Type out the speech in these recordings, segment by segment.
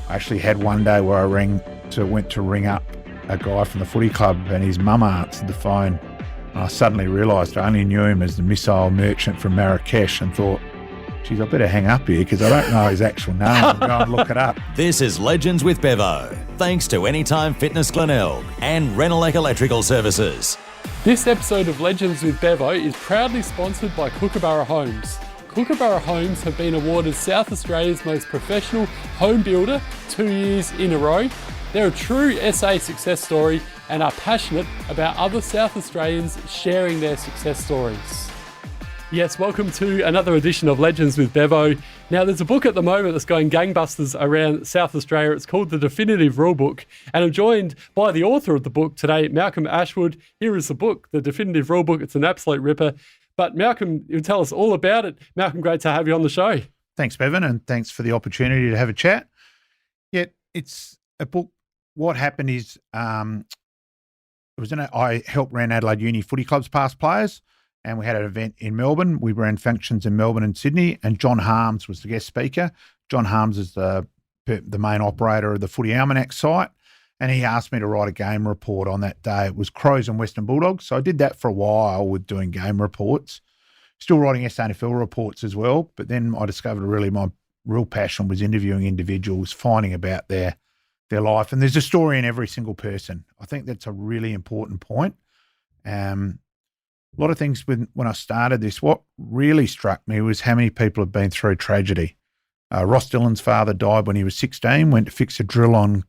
I actually had one day where I went to ring up a guy from the footy club, and his mum answered the phone. And I suddenly realised I only knew him as the missile merchant from Marrakesh, and thought, geez, I better hang up here because I don't know his actual name. I'll go and look it up. This is Legends with Bevo, thanks to Anytime Fitness Glenelg and Glenelg Electrical Services. This episode of Legends with Bevo is proudly sponsored by Kookaburra Homes. Kookaburra Homes have been awarded South Australia's most professional home builder 2 years in a row. They're a true SA success story and are passionate about other South Australians sharing their success stories. Yes, welcome to another edition of Legends with Bevo. Now, there's a book at the moment that's going gangbusters around South Australia. It's called The Definitive Rulebook, and I'm joined by the author of the book today, Malcolm Ashwood. Here is the book, The Definitive Rulebook. It's an absolute ripper. But Malcolm, you'll tell us all about it. Malcolm, great to have you on the show. Thanks, Bevan, and thanks for the opportunity to have a chat. Yeah, it's a book. What happened is I helped run Adelaide Uni Footy Club's past players, and we had an event in Melbourne. We ran functions in Melbourne and Sydney, and John Harms was the guest speaker. John Harms is the main operator of the Footy Almanac site, and he asked me to write a game report on that day. It was Crows and Western Bulldogs, so I did that for a while with doing game reports. Still writing SANFL reports as well, but then I discovered really my real passion was interviewing individuals, finding about their life, and there's a story in every single person. I think that's a really important point. A lot of things when I started this, what really struck me was how many people have been through tragedy. Ross Dillon's father died when he was 16, went to fix a drill on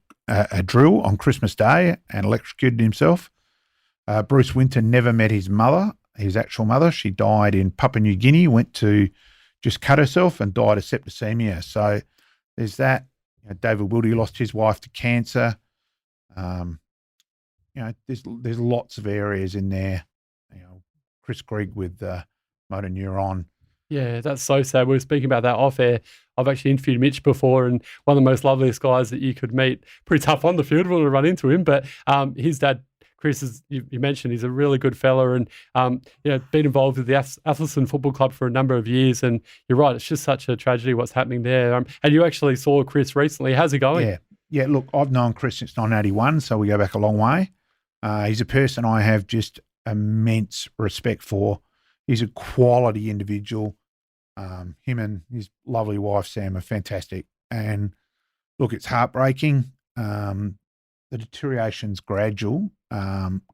Christmas Day and electrocuted himself. Bruce Winter never met his mother, his actual mother. She died in Papua New Guinea, went to just cut herself and died of septicemia. So there's that. David Wilde lost his wife to cancer. There's lots of areas in there. Chris Grigg with motor neuron. Yeah, that's so sad. We were speaking about that off air. I've actually interviewed Mitch before, and one of the most loveliest guys that you could meet. Pretty tough on the field when we run into him, but his dad, Chris, as you mentioned, he's a really good fella, and been involved with the Atherton Football Club for a number of years. And you're right, it's just such a tragedy what's happening there. And you actually saw Chris recently. How's it going? Yeah. Look, I've known Chris since 1981, so we go back a long way. He's a person I have just immense respect for. He's a quality individual. Him and his lovely wife Sam are fantastic. And look, it's heartbreaking. The deterioration's gradual.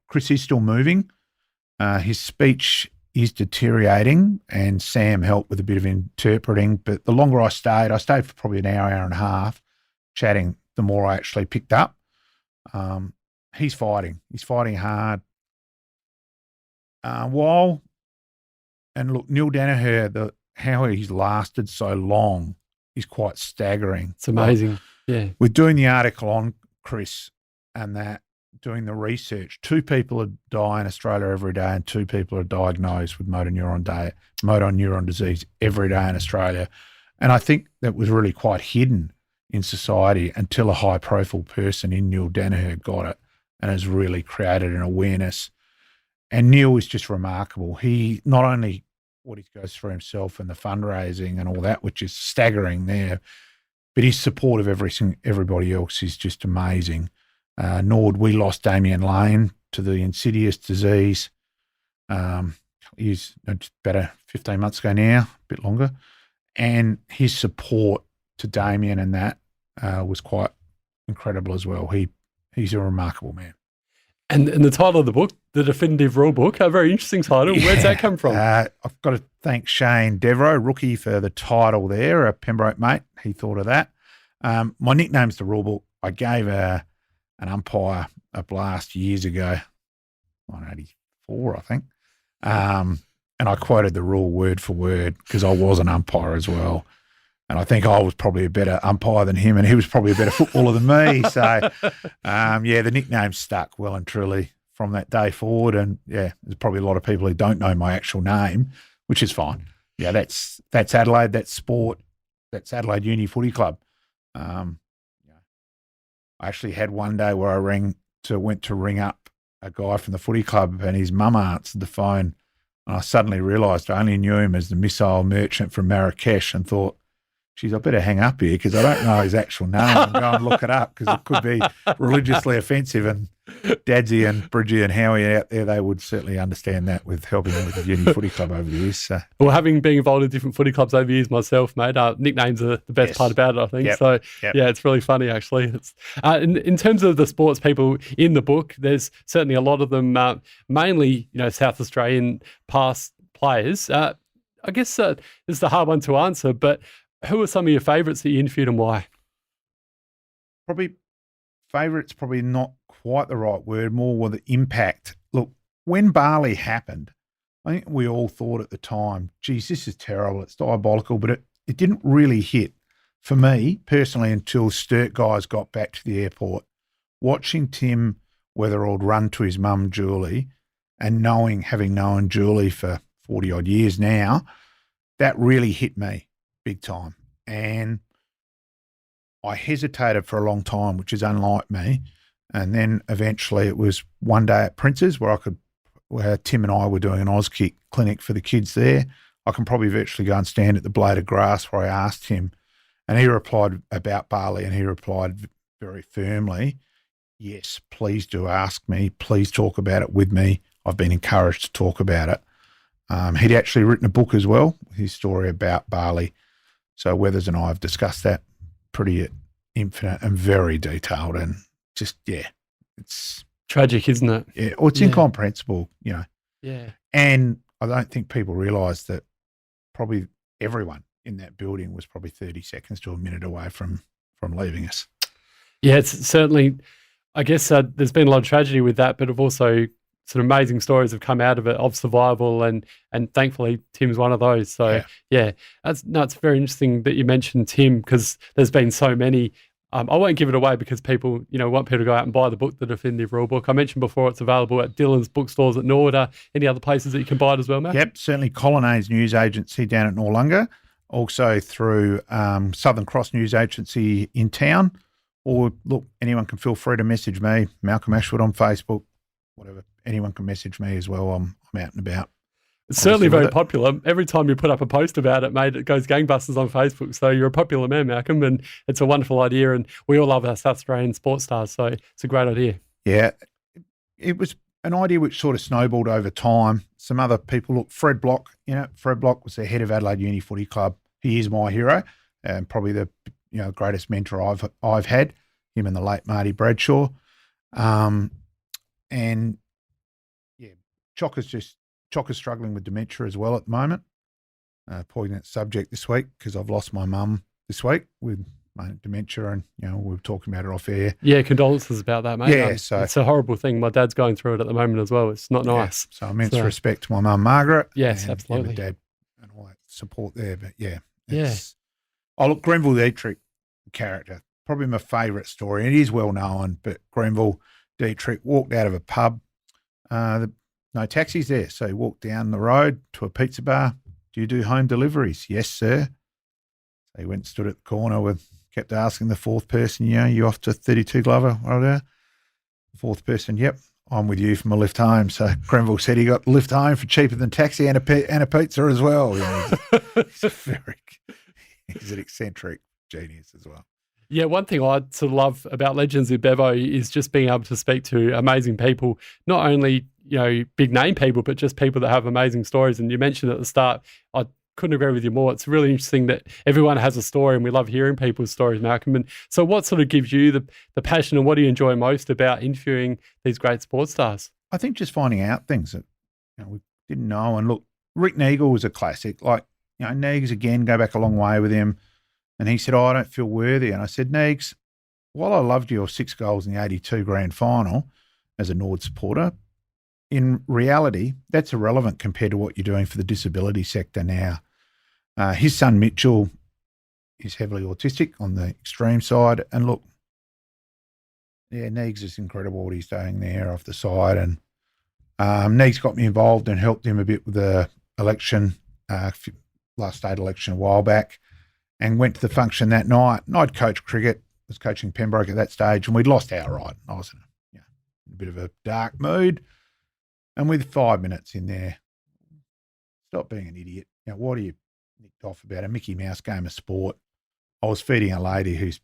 Chris is still moving. His speech is deteriorating, and Sam helped with a bit of interpreting. But the longer I stayed for probably an hour and a half chatting, the more I actually picked up. He's fighting. He's fighting hard. And look, Neil Danaher, how he's lasted so long is quite staggering. It's amazing. Yeah. We're doing the article on Chris and that, doing the research. 2 people die in Australia every day, and 2 people are diagnosed with motor neuron disease every day in Australia. And I think that was really quite hidden in society until a high-profile person in Neil Danaher got it and has really created an awareness. And Neil is just remarkable. He not only what he goes through himself and the fundraising and all that, which is staggering there, but his support of everybody else is just amazing. Nord, we lost Damien Lane to the insidious disease. He's about 15 months ago now, a bit longer. And his support to Damien and that was quite incredible as well. He's a remarkable man. And the title of the book, The Definitive Rulebook, a very interesting title. Yeah. Where's that come from? I've got to thank Shane Devereaux, rookie, for the title there, a Pembroke mate. He thought of that. My nickname's The Rulebook. I gave an umpire a blast years ago, 1984, I think. And I quoted the rule word for word because I was an umpire as well. And I think I was probably a better umpire than him, and he was probably a better footballer than me. So, the nickname stuck well and truly from that day forward. And, there's probably a lot of people who don't know my actual name, which is fine. Yeah, that's Adelaide, that's sport, that's Adelaide Uni Footy Club. I actually had one day where I went to ring up a guy from the footy club, and his mum answered the phone, and I suddenly realised I only knew him as the missile merchant from Marrakesh, and thought, geez, I better hang up here because I don't know his actual name and go and look it up because it could be religiously offensive. And Dadsy and Bridgie and Howie out there, they would certainly understand that with helping them with the uni footy club over the years. So. Well, having been involved in different footy clubs over the years myself, mate, nicknames are the best part about it, I think. So, yeah, it's really funny, actually. It's, in terms of the sports people in the book, there's certainly a lot of them, mainly, South Australian past players. I guess this is the hard one to answer, but who are some of your favourites that you interviewed and why? Probably favourites, probably not quite the right word, more with the impact. Look, when Bali happened, I think we all thought at the time, geez, this is terrible, it's diabolical, but it didn't really hit for me personally until Sturt guys got back to the airport. Watching Tim Weatherald run to his mum, Julie, and having known Julie for 40 odd years now, that really hit me big time. And I hesitated for a long time, which is unlike me. And then eventually it was one day at Prince's where Tim and I were doing an Auskick clinic for the kids there. I can probably virtually go and stand at the blade of grass where I asked him, and he replied about Bali, and he replied very firmly, yes, please do ask me. Please talk about it with me. I've been encouraged to talk about it. He'd actually written a book as well, his story about Bali. So Weathers and I have discussed that pretty infinite and very detailed, and just, it's tragic, isn't it? Yeah, or it's incomprehensible, Yeah. And I don't think people realise that probably everyone in that building was probably 30 seconds to a minute away from leaving us. Yeah, it's certainly, I guess there's been a lot of tragedy with that, but also sort of amazing stories have come out of it, of survival, and thankfully Tim's one of those. So it's very interesting that you mentioned Tim, because there's been so many. I won't give it away because people, want people to go out and buy the book, The Definitive Rulebook. I mentioned before it's available at Dylan's bookstores at Norwood. Any other places that you can buy it as well, Matt? Yep, certainly Colonnades News Agency down at Noarlunga, also through Southern Cross News Agency in town. Or look, anyone can feel free to message me, Malcolm Ashwood on Facebook, whatever. Anyone can message me as well. I'm out and about. It's certainly very popular. Every time you put up a post about it, mate, it goes gangbusters on Facebook. So you're a popular man, Malcolm, and it's a wonderful idea. And we all love our South Australian sports stars. So it's a great idea. Yeah. It was an idea which sort of snowballed over time. Some other people, look, Fred Block, Fred Block was the head of Adelaide Uni Footy Club. He is my hero and probably the greatest mentor I've had, him and the late Marty Bradshaw. And Chocker's struggling with dementia as well at the moment. Poignant subject this week because I've lost my mum this week with dementia, and we were talking about it off air. Yeah, condolences about that, mate. Yeah, so it's a horrible thing. My dad's going through it at the moment as well. It's not nice. So immense respect to my mum Margaret. Yes, absolutely. And dad and all that support there. But oh, look, Grenville Dietrich character, probably my favourite story. It is well known, but Grenville Dietrich walked out of a pub. No taxis there. So he walked down the road to a pizza bar. Do you do home deliveries? Yes, sir. So he went and stood at the corner kept asking the fourth person, you off to 32 Glover? Whatever. The fourth person, yep, I'm with you for my lift home. So Grenville said he got the lift home for cheaper than taxi and a pizza as well. He's an eccentric genius as well. Yeah, one thing I sort of love about Legends with Bevo is just being able to speak to amazing people, not only, big name people, but just people that have amazing stories. And you mentioned at the start, I couldn't agree with you more. It's really interesting that everyone has a story, and we love hearing people's stories, Malcolm. And so what sort of gives you the passion, and what do you enjoy most about interviewing these great sports stars? I think just finding out things that we didn't know. And look, Rick Neagle was a classic. Neags, again, go back a long way with him. And he said, I don't feel worthy. And I said, Neags, while I loved your 6 goals in the 82 grand final as a Nord supporter, in reality, that's irrelevant compared to what you're doing for the disability sector now. His son, Mitchell, is heavily autistic on the extreme side. And look, Neags is incredible what he's doing there off the side. And Neags got me involved and helped him a bit with the election, last state election a while back, and went to the function that night. And I'd coached cricket, was coaching Pembroke at that stage, and we'd lost outright. I was in a bit of a dark mood. And with 5 minutes in there, stop being an idiot. What are you nicked off about? A Mickey Mouse game of sport. I was feeding a lady who's,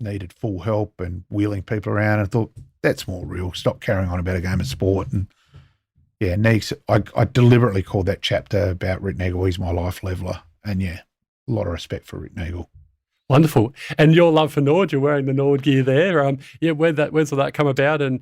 needed full help and wheeling people around. And I thought, that's more real. Stop carrying on about a game of sport. And yeah, Neeks, I deliberately called that chapter about Rick Nagel. He's my life leveler. And yeah, a lot of respect for Rick Nagel. Wonderful. And your love for Nord, you're wearing the Nord gear there. Where's that come about? And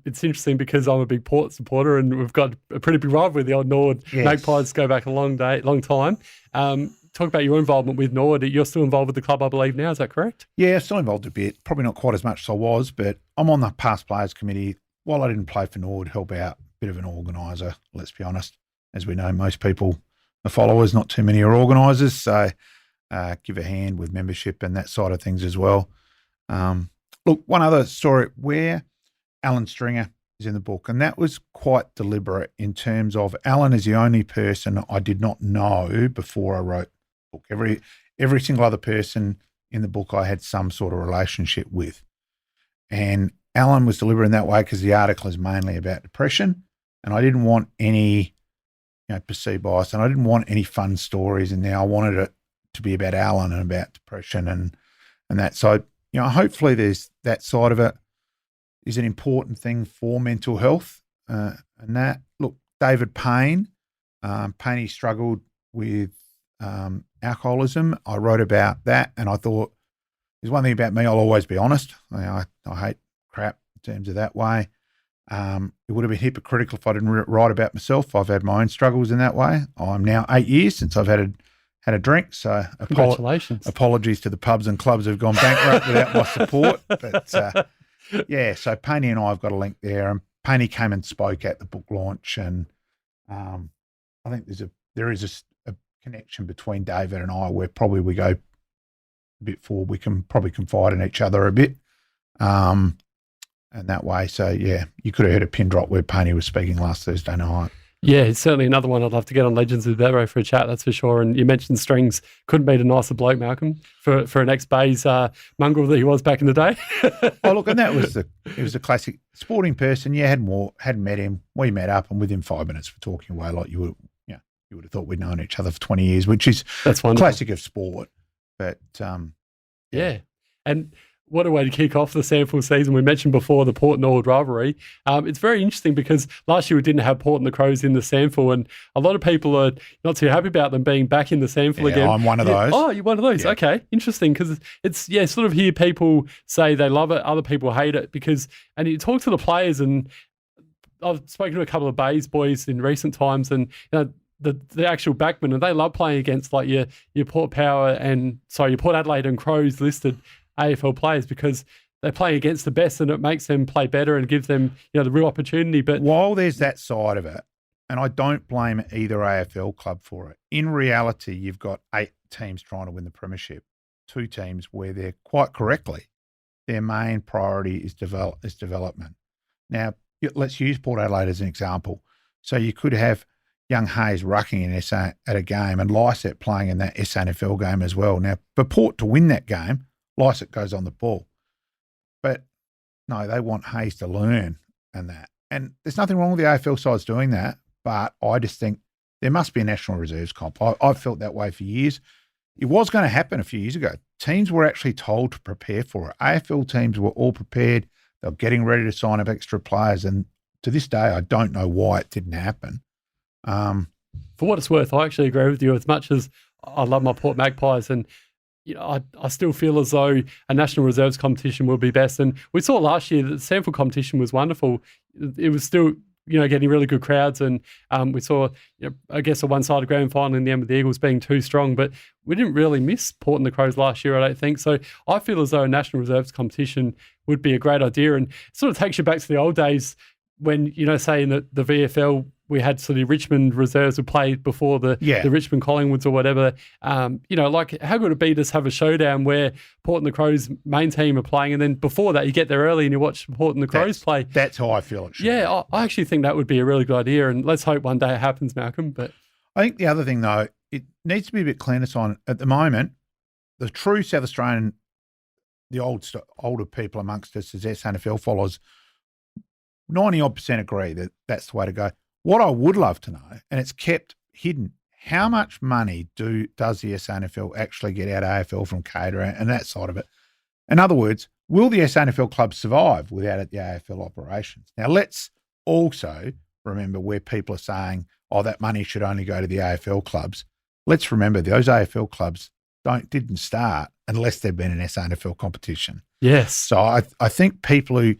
it's interesting because I'm a big Port supporter and we've got a pretty big rivalry with the old Nord. Yes. Magpies go back a long time. Talk about your involvement with Nord. You're still involved with the club, I believe, now. Is that correct? Yeah, still involved a bit. Probably not quite as much as I was, but I'm on the past players committee. While I didn't play for Nord, help out, a bit of an organiser, let's be honest. As we know, most people are followers, not too many are organisers. So give a hand with membership and that side of things as well. Look, one other story where Alan Stringer is in the book, and that was quite deliberate in terms of Alan is the only person I did not know before I wrote the book. Every single other person in the book I had some sort of relationship with. And Alan was deliberate in that way because the article is mainly about depression, and I didn't want any perceived bias, and I didn't want any fun stories in there. I wanted it to be about Alan and about depression and that. So, hopefully there's that side of it is an important thing for mental health. And that, look, David Payne, Payne struggled with alcoholism. I wrote about that, and I thought there's one thing about me, I'll always be honest. I hate crap in terms of that way. It would have been hypocritical if I didn't write about myself. I've had my own struggles in that way. I'm now 8 years since I've had a drink, so congratulations. Apologies to the pubs and clubs who've gone bankrupt without my support. But so Payne and I have got a link there, and Payne came and spoke at the book launch, and I think there is a connection between David and I where probably we go a bit forward. We can probably confide in each other a bit, and that way. So yeah, you could have heard a pin drop where Payne was speaking last Thursday night. Yeah, it's certainly another one I'd love to get on Legends with Bevo for a chat, that's for sure. And you mentioned Strings. Couldn't beat a nicer bloke, Malcolm, for an ex-Bays mongrel that he was back in the day. Oh, look, and it was a classic sporting person. Yeah, hadn't met him. We met up, and within 5 minutes we're talking away like you would have thought we'd known each other for 20 years, which is that's wonderful. Classic of sport. But yeah. And what a way to kick off the SANFL season. We mentioned before the Port Nord rivalry. It's very interesting because last year we didn't have Port and the Crows in the SANFL, and a lot of people are not too happy about them being back in the SANFL again. I'm one of those. Oh, you're one of those. Yeah. Okay, interesting, because it's, sort of hear people say they love it, other people hate it, and you talk to the players, and I've spoken to a couple of Bays boys in recent times, and the actual backmen, and they love playing against like your Port Adelaide and Crows listed AFL players because they're playing against the best, and it makes them play better and gives them the real opportunity. But while there's that side of it, and I don't blame either AFL club for it, in reality you've got 8 teams trying to win the premiership, 2 teams where they're quite correctly their main priority is development. Now let's use Port Adelaide as an example. So you could have young Hayes rucking in SA at a game and Lysett playing in that SANFL game as well. Now for Port to win that game, Lysett goes on the ball. But no, they want Hayes to learn and that. And there's nothing wrong with the AFL sides doing that, but I just think there must be a national reserves comp. I've felt that way for years. It was going to happen a few years ago. Teams were actually told to prepare for it. AFL teams were all prepared. They were getting ready to sign up extra players. And to this day, I don't know why it didn't happen. For what it's worth, I actually agree with you. As much as I love my Port Magpies, and I still feel as though a national reserves competition will be best. And we saw last year that the SANFL competition was wonderful. It was still, getting really good crowds. And we saw, I guess, a one-sided grand final in the end with the Eagles being too strong. But we didn't really miss Port and the Crows last year, I don't think. So I feel as though a national reserves competition would be a great idea. And it sort of takes you back to the old days when, say in the VFL, we had sort of Richmond reserves would play before the Richmond Collingwoods or whatever. Like how good would it be to just have a showdown where Port and the Crows main team are playing, and then before that you get there early and you watch Port and the Crows play. That's how I feel it should be. I actually think that would be a really good idea, and let's hope one day it happens, Malcolm. But I think the other thing though, it needs to be a bit cleaner on at the moment. The true South Australian, the older people amongst us as SANFL followers, 90% agree that that's the way to go. What I would love to know, and it's kept hidden, how much money does the SANFL actually get out of AFL from catering and that side of it? In other words, will the SANFL club survive without the AFL operations? Now, let's also remember where people are saying, oh, that money should only go to the AFL clubs. Let's remember those AFL clubs didn't start unless they've been an SANFL competition. Yes. So I think people who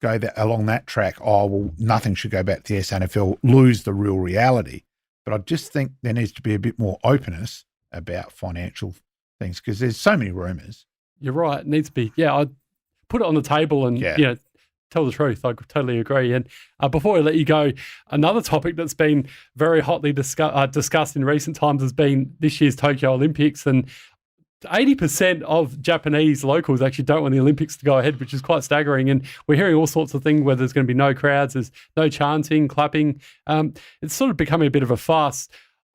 go along that track, oh, well, nothing should go back to the SANFL, lose the real reality. But I just think there needs to be a bit more openness about financial things because there's so many rumours. You're right. It needs to be. Yeah, I'd put it on the table and, tell the truth. I totally agree. And before I let you go, another topic that's been very hotly discussed in recent times has been this year's Tokyo Olympics. And 80% of Japanese locals actually don't want the Olympics to go ahead, which is quite staggering. And we're hearing all sorts of things where there's going to be no crowds, there's no chanting, clapping. It's sort of becoming a bit of a farce.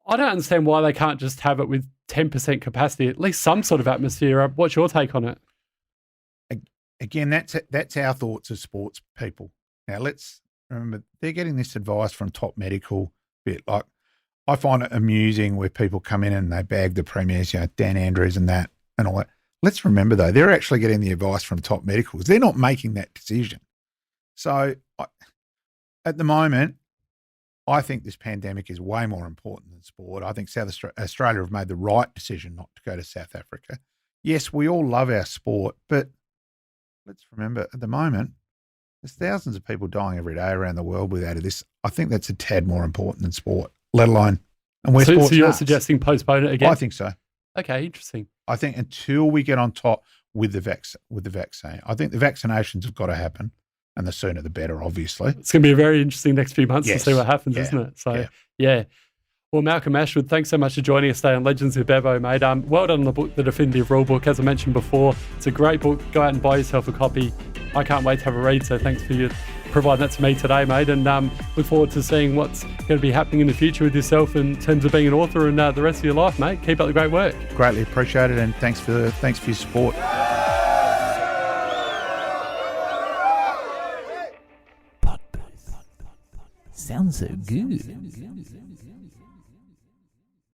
I don't understand why they can't just have it with 10% capacity, at least some sort of atmosphere. What's your take on it? Again, that's our thoughts as sports people. Now, let's remember, they're getting this advice from top medical bit. Like, I find it amusing where people come in and they bag the premiers, Dan Andrews and that and all that. Let's remember, though, they're actually getting the advice from top medicals. They're not making that decision. So at the moment, I think this pandemic is way more important than sport. I think South Australia have made the right decision not to go to South Africa. Yes, we all love our sport, but let's remember, at the moment, there's thousands of people dying every day around the world without this. I think that's a tad more important than sport, let alone. And we're sports so you're nuts. suggesting postpone it again? I think so. Okay, interesting. I think until we get on top with the vaccine, I think the vaccinations have got to happen, and the sooner the better, obviously. It's going to be a very interesting next few months to see what happens, isn't it? So, yeah. Well, Malcolm Ashwood, thanks so much for joining us today on Legends with Bevo, mate. Well done on the book, The Definitive Rulebook. As I mentioned before, it's a great book. Go out and buy yourself a copy. I can't wait to have a read, so thanks for providing that to me today, mate. And look forward to seeing what's going to be happening in the future with yourself in terms of being an author and the rest of your life, mate. Keep up the great work. Greatly appreciated, and thanks for your support. Sounds so good.